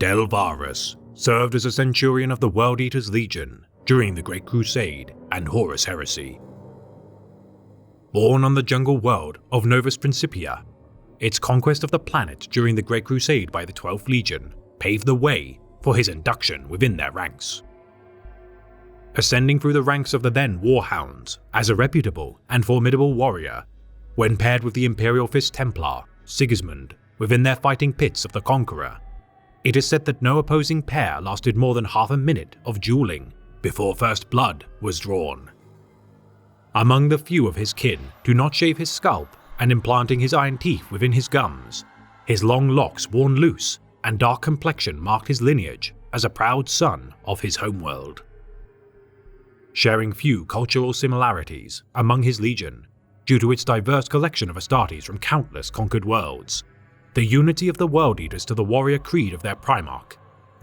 Delvarus served as a centurion of the World Eaters Legion during the Great Crusade and Horus Heresy. Born on the jungle world of Novus Principia, its conquest of the planet during the Great Crusade by the 12th Legion paved the way for his induction within their ranks. Ascending through the ranks of the then Warhounds as a reputable and formidable warrior, when paired with the Imperial Fist Templar, Sigismund, within their fighting pits of the Conqueror, it is said that no opposing pair lasted more than half a minute of dueling before first blood was drawn. Among the few of his kin to not shave his scalp and implanting his iron teeth within his gums, his long locks worn loose and dark complexion marked his lineage as a proud son of his homeworld. Sharing few cultural similarities among his legion, due to its diverse collection of Astartes from countless conquered worlds, the unity of the World Eaters to the warrior creed of their primarch,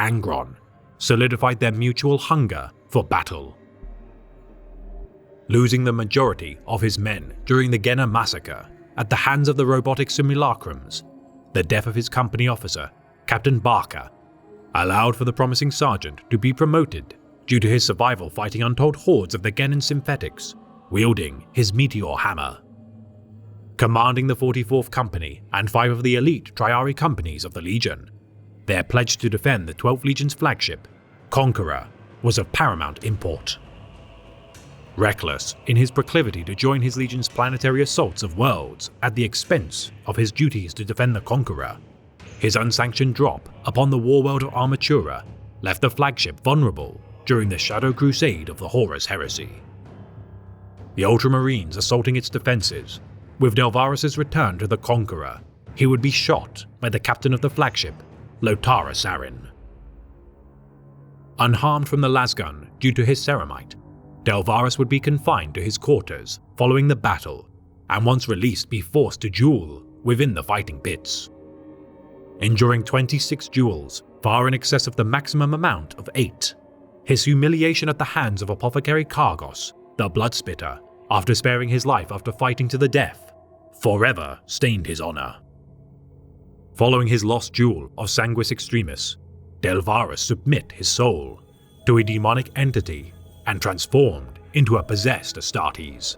Angron, solidified their mutual hunger for battle. Losing the majority of his men during the Genna massacre at the hands of the robotic simulacrums, the death of his company officer, Captain Barker, allowed for the promising sergeant to be promoted due to his survival fighting untold hordes of the Gennan synthetics, wielding his meteor hammer. Commanding the 44th Company and 5 of the elite Triari companies of the Legion, their pledge to defend the 12th Legion's flagship, Conqueror, was of paramount import. Reckless in his proclivity to join his Legion's planetary assaults of worlds at the expense of his duties to defend the Conqueror, his unsanctioned drop upon the warworld of Armatura left the flagship vulnerable during the Shadow Crusade of the Horus Heresy. The Ultramarines assaulting its defenses, with Delvarus' return to the Conqueror, he would be shot by the captain of the flagship, Lotara Sarin. Unharmed from the lasgun due to his ceramite, Delvarus would be confined to his quarters following the battle, and once released be forced to duel within the fighting pits. Enduring 26 duels, far in excess of the maximum amount of 8, his humiliation at the hands of Apothecary Kargos, the Bloodspitter, after sparing his life after fighting to the death, forever stained his honor. Following his lost duel of Sanguis Extremis, Delvarus submit his soul to a demonic entity and transformed into a possessed Astartes.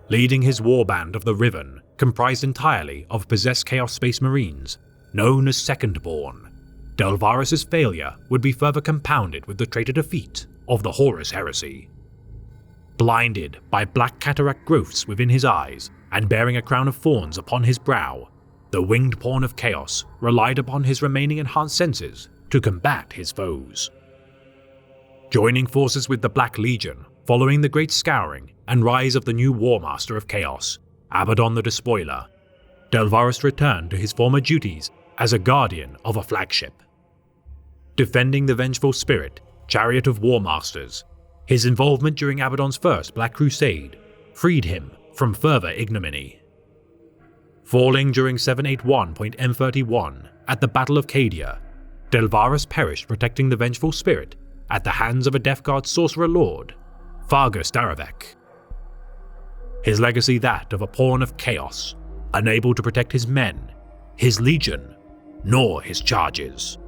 Leading his warband of the Riven, comprised entirely of possessed Chaos Space Marines, known as Secondborn, Delvarus' failure would be further compounded with the traitor defeat of the Horus Heresy. Blinded by black cataract growths within his eyes and bearing a crown of thorns upon his brow, the winged pawn of chaos relied upon his remaining enhanced senses to combat his foes. Joining forces with the Black Legion following the Great Scouring and rise of the new War Master of Chaos, Abaddon the Despoiler, Delvarus returned to his former duties as a guardian of a flagship. Defending the vengeful spirit, Chariot of War Masters, his involvement during Abaddon's first Black Crusade freed him from further ignominy. Falling during 781.M31 at the Battle of Cadia, Delvarus perished protecting the vengeful spirit at the hands of a Death Guard sorcerer lord, Fargus Daravek. His legacy that of a pawn of chaos, unable to protect his men, his legion, nor his charges.